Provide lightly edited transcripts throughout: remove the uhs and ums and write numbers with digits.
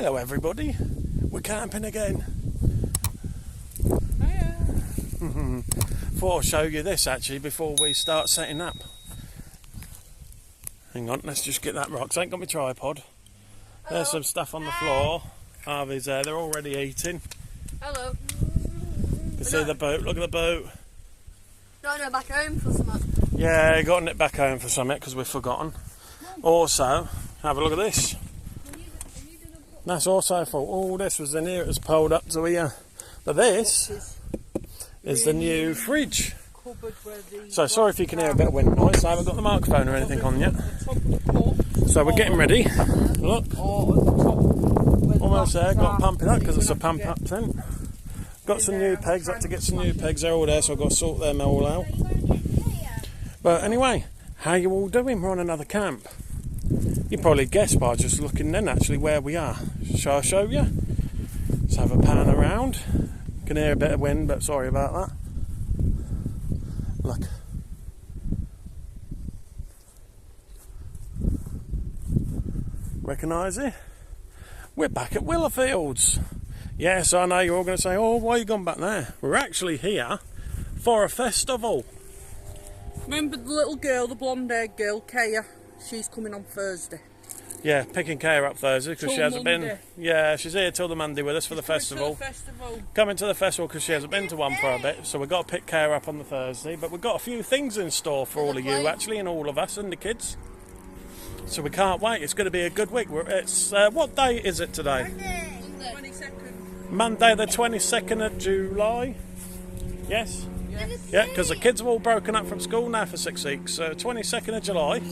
Hello everybody, we're camping again. Hiya. Thought I'll show you this actually before we start setting up. Hang on, let's just get that rock. 'Cause I ain't got my tripod. Hello. There's some stuff on the floor. Harvey's there, they're already eating. Hello. You can see the boat, look at the boat. No, back home for something. Yeah, got it back home for something because we've forgotten. Also, have a look at this. That's also full. Oh, this was in here, it was pulled up to here. But this is the new fridge. So sorry if you can hear a bit of wind noise, I haven't got the microphone or anything on yet. So we're getting ready. Look, almost there, got to pump it up because it's a pump up tent. Got some new pegs, had to get some new pegs, they're all there, so I've got to sort them all out. But anyway, how you all doing? We're on another camp. You probably guessed by just looking then actually where we are. Shall I show you? Let's have a pan around. Can hear a bit of wind, but sorry about that. Look. Recognise it? We're back at Willow Fields. Yes, I know you're all going to say, oh, why are you gone back there? We're actually here for a festival. Remember the little girl, the blonde-haired girl, Kaya? She's coming on Thursday. Yeah, picking Kaya up Thursday because she hasn't been. Yeah, she's here till the Monday with us for the festival. Coming to the festival because she hasn't been to one for a bit, so we've got to pick Kaya up on the Thursday. But we've got a few things in store for all of you actually, and all of us and the kids. So we can't wait. It's going to be a good week. It's what day is it today? Monday the 22nd of July. Yes. Yeah, because the kids have all broken up from school now for 6 weeks. So 22nd of July.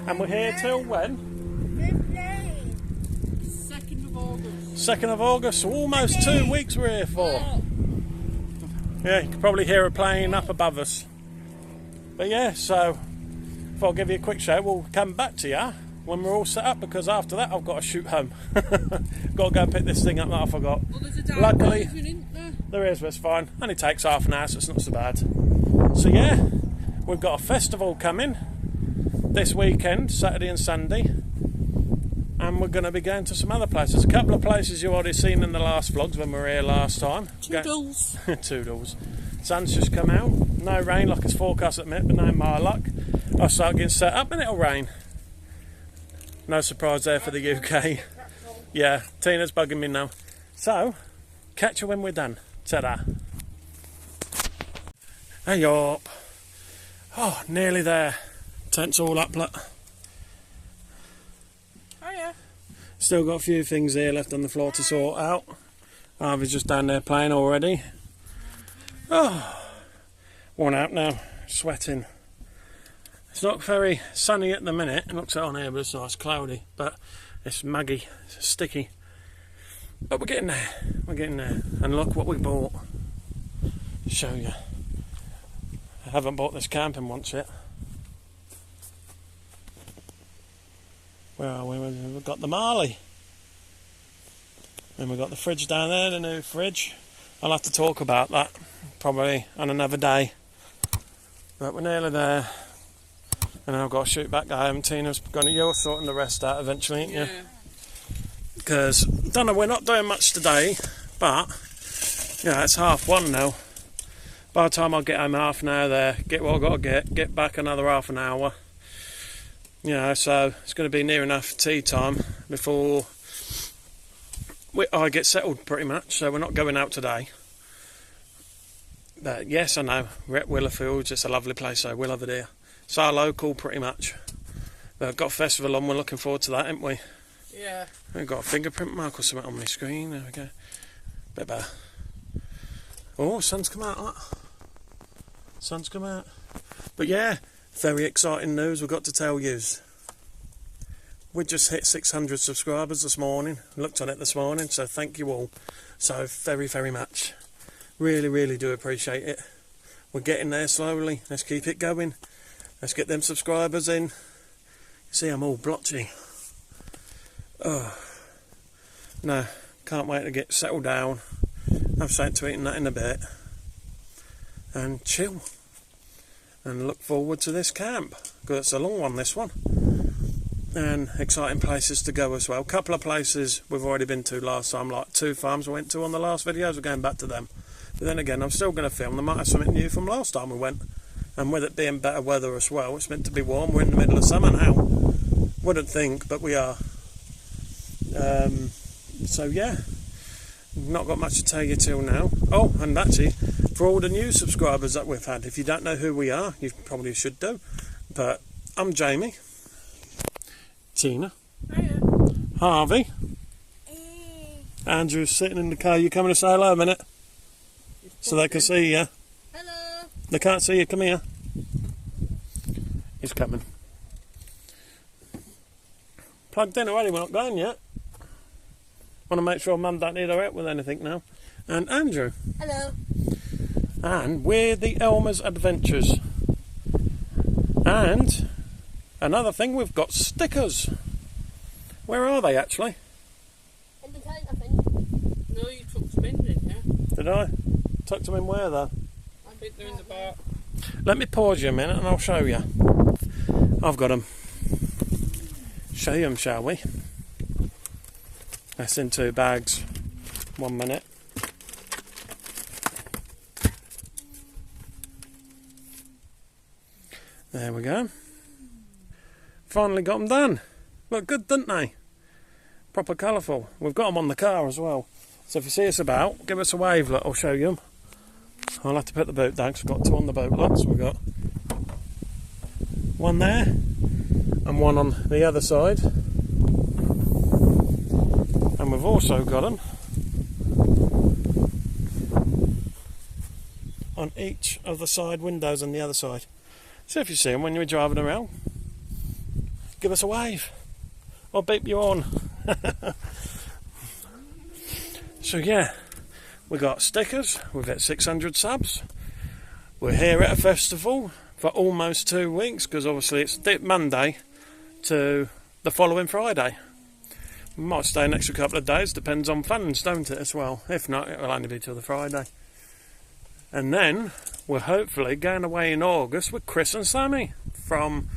And we're here till when? 2nd of August. 2nd of August, so almost 2 weeks we're here for. Yeah, you can probably hear a plane up above us. But yeah, so if I'll give you a quick show, we'll come back to you when we're all set up, because after that I've got to shoot home. Got to go and pick this thing up that I forgot. Well, there's a Luckily, there. there is, but it's fine. Only takes half an hour, so it's not so bad. So yeah, we've got a festival coming this weekend, Saturday and Sunday, and we're going to be going to some other places. A couple of places you've already seen in the last vlogs when we were here last time. Toodles. Toodles. Sun's just come out, no rain like it's forecast at the minute, but no my luck. I'll start getting set up and it'll rain. No surprise there for the UK. Yeah, Tina's bugging me now. So, catch you when we're done. Ta-da. Hey up. Oh, nearly there. Tent's all up, look. Oh yeah. Still got a few things here left on the floor to sort out. Harvey's just down there playing already. Oh, worn out now, sweating. It's not very sunny at the minute. It looks out on here, but it's nice, cloudy. But it's muggy, it's sticky. But we're getting there. We're getting there. And look what we bought. Show you. I haven't bought this camping once yet. Where are we? We've got the Marley. And we've got the fridge down there, the new fridge. I'll have to talk about that probably on another day. But we're nearly there. And I've got to shoot back home. Tina's going to, you're sorting the rest out eventually, ain't you? Because, don't know, we're not doing much today, but, yeah, it's 1:30 now. By the time I get home, half an hour there, get what I've got to get back another half an hour. You know, so it's going to be near enough tea time before I get settled pretty much, so we're not going out today. But yes, I know, we're at Willow Fields, it's a lovely place, so we'll have it here. It's our local pretty much. But I've got a festival on, we're looking forward to that, haven't we? Yeah. I've got a fingerprint mark or something on my screen, there we go. Bit better. Oh, sun's come out, look. Sun's come out. But yeah, very exciting news we've got to tell yous. We just hit 600 subscribers this morning. Looked on it this morning, so thank you all so very, very much. Really, really do appreciate it. We're getting there slowly. Let's keep it going. Let's get them subscribers in. You see, I'm all blotchy. Oh, no, can't wait to get settled down. Have something to eat and that in a bit. And chill. And look forward to this camp. Because it's a long one, this one. and exciting places to go as well. A couple of places we've already been to last time, like 2 farms I went to on the last videos. We're going back to them. But then again, I'm still going to film. They might have something new from last time we went. And with it being better weather as well, it's meant to be warm. We're in the middle of summer now. Wouldn't think, but we are. So yeah, not got much to tell you till now. Oh, and actually, for all the new subscribers that we've had, if you don't know who we are, you probably should do. But I'm Jamie. Tina. Hiya. Harvey. Andrew's sitting in the car. You coming to say hello a minute? So they can see you. Hello. They can't see you. Come here. He's coming. Plugged in already. We're not going yet. Want to make sure Mum don't need her help with anything now. And Andrew. Hello. And we're the Ellmers Adventures. And another thing, we've got stickers. Where are they actually? In the tent, I think. No, you took some in, didn't you? Did I? Tucked them in where though? I think they're in the bar. Let me pause you a minute and I'll show you. I've got them. Show you them, shall we? That's in 2 bags. 1 minute. There we go. Finally got them done. Look good, didn't they? Proper colourful. We've got them on the car as well. So if you see us about, give us a wave. Look, I'll show you them. I'll have to put the boat down because we've got 2 on the boat. Look, so we've got 1 there and 1 on the other side. And we've also got them on each of the side windows on the other side. So if you see them when you're driving around, give us a wave or beep your horn. So yeah, we got stickers. We've hit 600 subs. We're here at a festival for almost 2 weeks because obviously it's Monday to the following Friday. We might stay an extra couple of days, depends on funds, don't it, as well. If not, it'll only be till the Friday. And then we're hopefully going away in August with Chris and Sammy from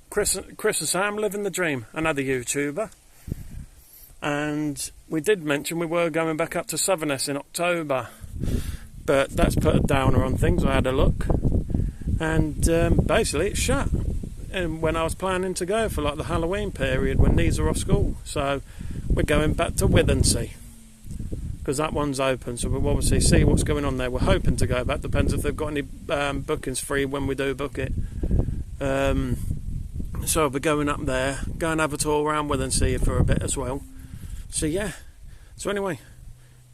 Chris and Sam Living the Dream, another YouTuber. And we did mention we were going back up to Southerness in October, but that's put a downer on things. I had a look, and basically it's shut. And when I was planning to go for like the Halloween period when these are off school, so we're going back to Withensea because that one's open. So we'll obviously see what's going on there. We're hoping to go back. Depends if they've got any bookings free when we do book it. So we're going up there, go and have a tour around Withensea for a bit as well. So yeah. So anyway,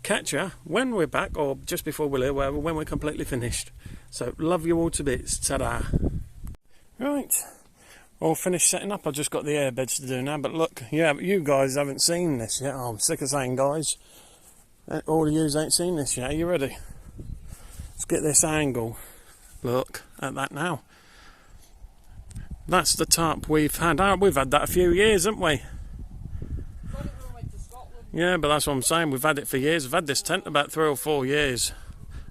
catch ya when we're back, or just before we're here, wherever, when we're completely finished. So love you all to bits. Ta-da. Right. All finished setting up. I've just got the airbeds to do now. But look, yeah, you guys haven't seen this yet. Oh, I'm sick of saying guys. All of you ain't seen this yet. Are you ready? Let's get this angle. Look at that now. That's the tarp we've had. We've had that a few years, haven't we? Yeah, but that's what I'm saying. We've had it for years. We've had this tent about 3 or 4 years.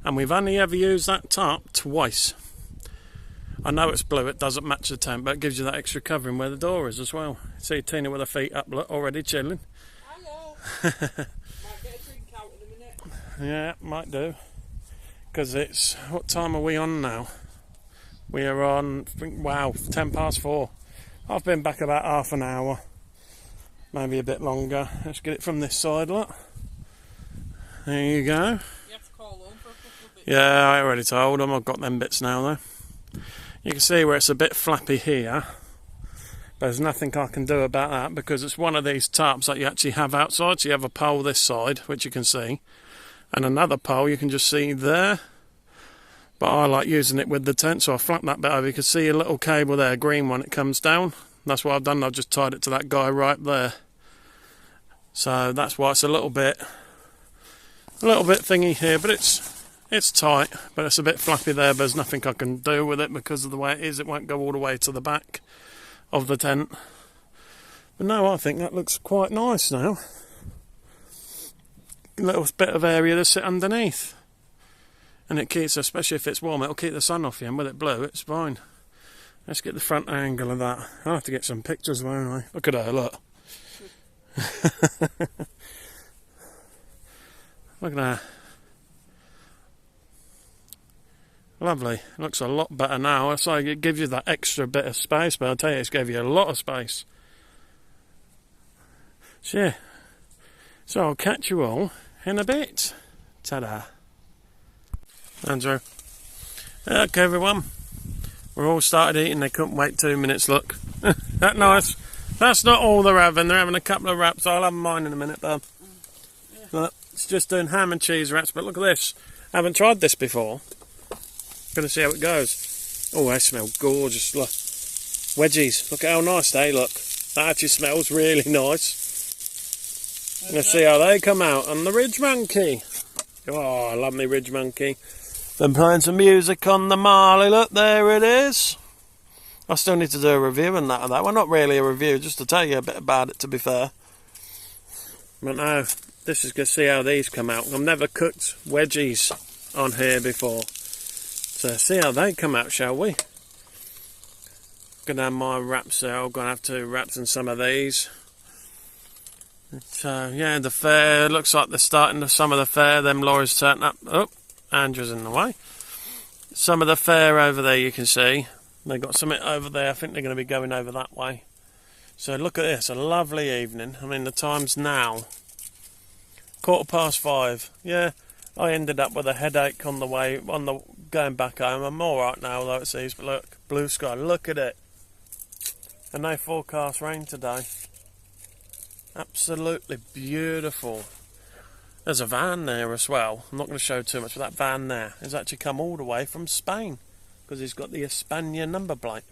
And we've only ever used that tarp twice. I know it's blue, it doesn't match the tent, but it gives you that extra covering where the door is as well. See Tina with her feet up, look, already chilling. Hello. Might get a drink out in a minute. Yeah, might do. Because it's, what time are we on now? We are on, wow, 10:04. I've been back about half an hour. Maybe a bit longer. Let's get it from this side, look. There you go. You have to call home for a couple of bits. Yeah, I already told them. I've got them bits now, though. You can see where it's a bit flappy here. But there's nothing I can do about that because it's one of these tarps that you actually have outside. So you have a pole this side, which you can see. And another pole you can just see there. But I like using it with the tent, so I flap that bit over. You can see a little cable there, green one, it comes down. That's what I've done. I've just tied it to that guy right there. So that's why it's a little bit thingy here, but it's tight, but it's a bit flappy there. But there's nothing I can do with it because of the way it is. It won't go all the way to the back of the tent. But no, I think that looks quite nice now. A little bit of area to sit underneath. And it keeps, especially if it's warm, it'll keep the sun off you, and with it blue, it's fine. Let's get the front angle of that. I'll have to get some pictures, won't I? Look at her, look. Look at that. Lovely. Looks a lot better now. It's like it gives you that extra bit of space, but I'll tell you, it's gave you a lot of space. So yeah. So I'll catch you all in a bit. Ta-da. Andrew. Okay, everyone. We're all started eating. They couldn't wait 2 minutes, look. That nice. That's not all they're having. They're having a couple of wraps. I'll have mine in a minute, Bob. Look, it's just doing ham and cheese wraps, but look at this. I haven't tried this before. Gonna see how it goes. Oh, they smell gorgeous. Look. Wedgies. Look at how nice they look. That actually smells really nice. Let's see how they come out. And the Ridge Monkey. Oh, I love me Ridge Monkey. Been playing some music on the Marley. Look, there it is. I still need to do a review on that. Well, not really a review, just to tell you a bit about it, to be fair. But now, this is going to see how these come out. I've never cooked wedgies on here before. So see how they come out, shall we? Gonna have my wraps there. I'm gonna have 2 wraps and some of these. So yeah, the fair looks like they're starting some of the fair. Them lorries turning up. Oh, Andrew's in the way. Some of the fair over there you can see. They got something over there. I think they're going to be going over that way. So look at this, a lovely evening. I mean, the time's now 5:15. Yeah, I ended up with a headache on the way going back home. I'm all right now, though it seems. But look, blue sky. Look at it. And no forecast rain today. Absolutely beautiful. There's a van there as well. I'm not going to show too much, but that van there has actually come all the way from Spain because he's got the España number plate.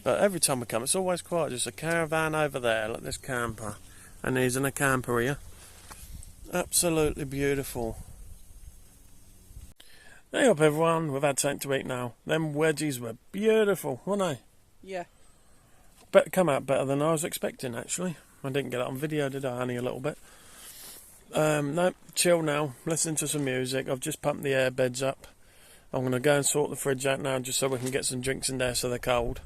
But every time we come, it's always quiet. Just a caravan over there. Look, this camper. And he's in a camper here. Absolutely beautiful. Hey up, everyone. We've had something to eat now. Them wedgies were beautiful, weren't they? Yeah. But come out better than I was expecting, actually. I didn't get it on video, did I? Only a little bit. No, chill now. Listen to some music. I've just pumped the air beds up. I'm going to go and sort the fridge out now just so we can get some drinks in there so they're cold.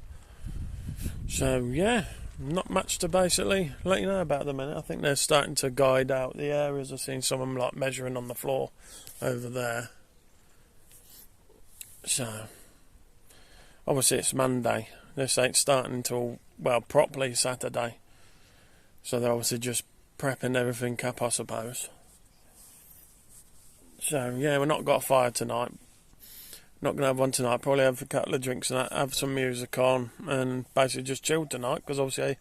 So, yeah, not much to basically let you know about at the minute. I think they're starting to guide out the areas. I've seen some of them like measuring on the floor over there. So, obviously it's Monday. This ain't starting until, well, properly Saturday. So they're obviously just prepping everything up, I suppose. So, yeah, we're not got a fire tonight. Not going to have one tonight. Probably have a couple of drinks and have some music on and basically just chill tonight because obviously a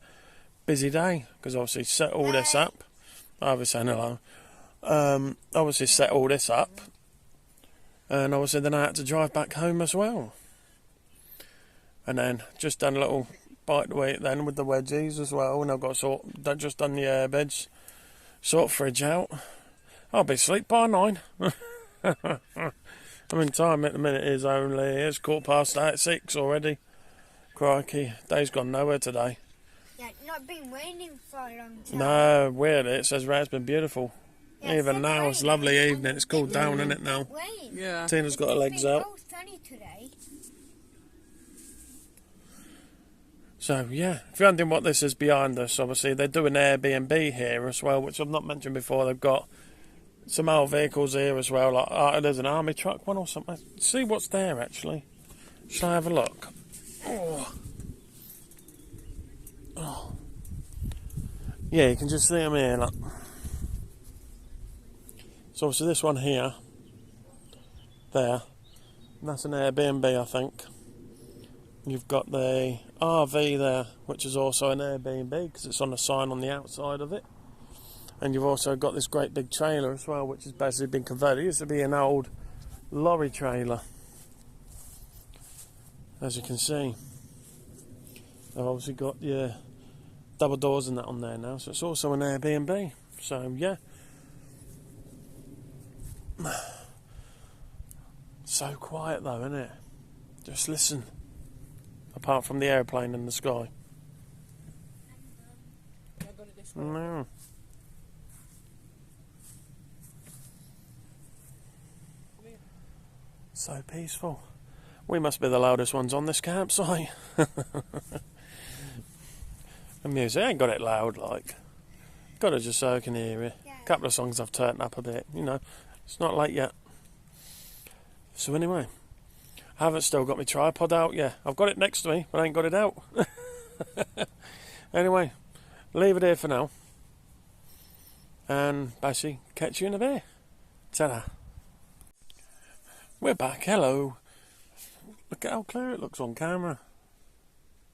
busy day. Because obviously set all this up. Harvey saying hello. Obviously set all this up. And obviously then I had to drive back home as well. And then just done a little bite to eat then with the wedgies as well. And I've got just done the airbeds. Sort fridge out. I'll be asleep by 9. I mean, time at the minute is only, it's 6:15 already. Crikey, day's gone nowhere today. Yeah, not been raining for a long time. No, weird, it says rain's been beautiful. Yeah, Even now, it's a lovely evening, it's cooled down, isn't it now? Rain. Yeah. Tina's got her legs out. It's sunny today. So, yeah, if you're wondering what this is behind us, obviously, they're doing Airbnb here as well, which I've not mentioned before. They've got some old vehicles here as well, like there's an army truck one or something. See what's there, actually. Shall I have a look? Oh. Oh. Yeah, you can just see them here, look. So obviously this one here, there, that's an Airbnb, I think. You've got the RV there, which is also an Airbnb because it's on a sign on the outside of it. And you've also got this great big trailer as well, which has basically been converted. It used to be an old lorry trailer, as you can see. They've obviously got your double doors and that on there now, so it's also an Airbnb. So, yeah. So quiet though, isn't it? Just listen. Apart from the airplane in the sky. No. So peaceful. We must be the loudest ones on this campsite. The music, I ain't got it loud, like. Got it just so I can hear it. Yeah. Couple of songs I've turned up a bit, you know. It's not late yet. So anyway, I haven't still got my tripod out yet. I've got it next to me, but I ain't got it out. Anyway, leave it here for now. And basically, catch you in a bit. Ta-da. We're back, hello. Look at how clear it looks on camera.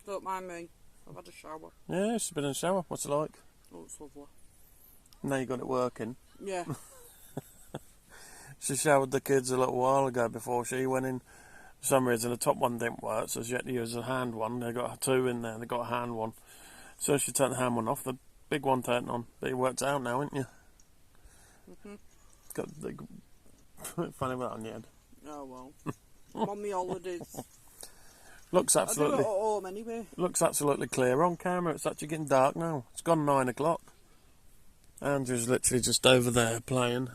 Don't mind me. I've had a shower. Yeah, it's been in the shower. What's it like? Oh, it's lovely. Now you got it working. Yeah. She showered the kids a little while ago before she went in. For some reason the top one didn't work, so she had to use a hand one. They got two in there, they got a hand one. So she turned the hand one off, the big one turned on. But it worked out now, ain't you? Mhm. Got the funny with that on your head. Oh well. I'm on my holidays. Looks I do it absolutely at home anyway. looks absolutely clear on camera. It's actually getting dark now. It's gone 9 o'clock. Andrew's literally just over there playing.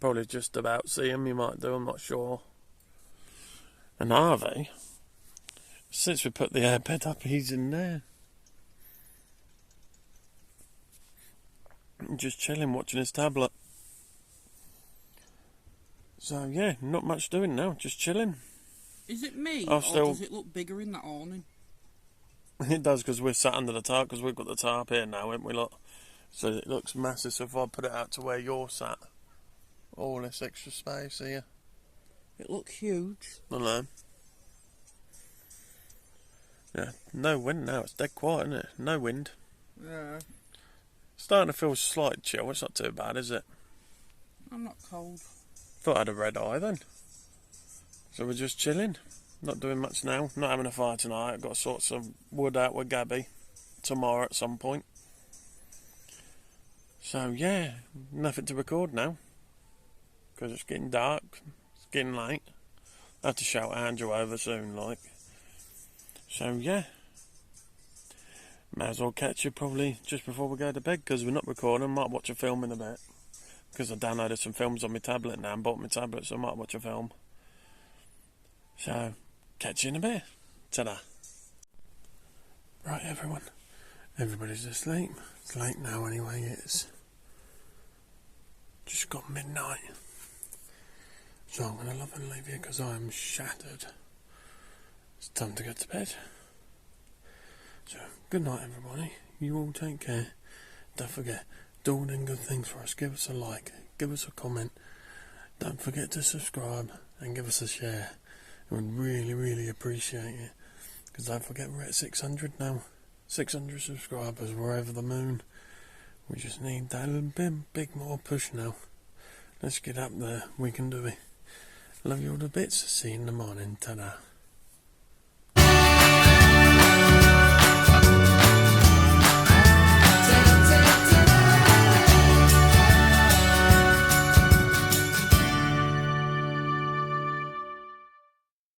Probably just about see him, you might do, I'm not sure. And Harvey, since we put the airbed up, he's in there. Just chilling, watching his tablet. So yeah, not much doing now, just chilling. Is it me, I'll or still- does it look bigger in that awning? It does, because we're sat under the tarp, because we've got the tarp here now, haven't we, lot? So it looks massive, so if I put it out to where you're sat, all this extra space here. It looks huge. I know. Yeah, no wind now, it's dead quiet, isn't it? No wind. Yeah. Starting to feel slight chill, it's not too bad, is it? I'm not cold. Thought I had a red eye then. So we're just chilling. Not doing much now. Not having a fire tonight. I've got to sort some wood out with Gabby tomorrow at some point. So yeah, nothing to record now. Because it's getting dark. It's getting late. I have to shout Andrew over soon, like. So yeah. May as well catch you probably just before we go to bed, because we're not recording. Might watch a film in a bit. Because I downloaded some films on my tablet now and bought my tablet, so I might watch a film. So, catch you in a bit. Ta-da. Right, everyone. Everybody's asleep. It's late now anyway. It's just got midnight. So I'm going to love and leave you because I am shattered. It's time to go to bed. So, good night, everybody. You all take care. Don't forget, do all them good things for us. Give us a like. Give us a comment. Don't forget to subscribe and give us a share. We would really, really appreciate it. Because don't forget, we're at 600 now. 600 subscribers. We're over the moon. We just need that little big more push now. Let's get up there. We can do it. Love you all to bits. See you in the morning. Ta-da.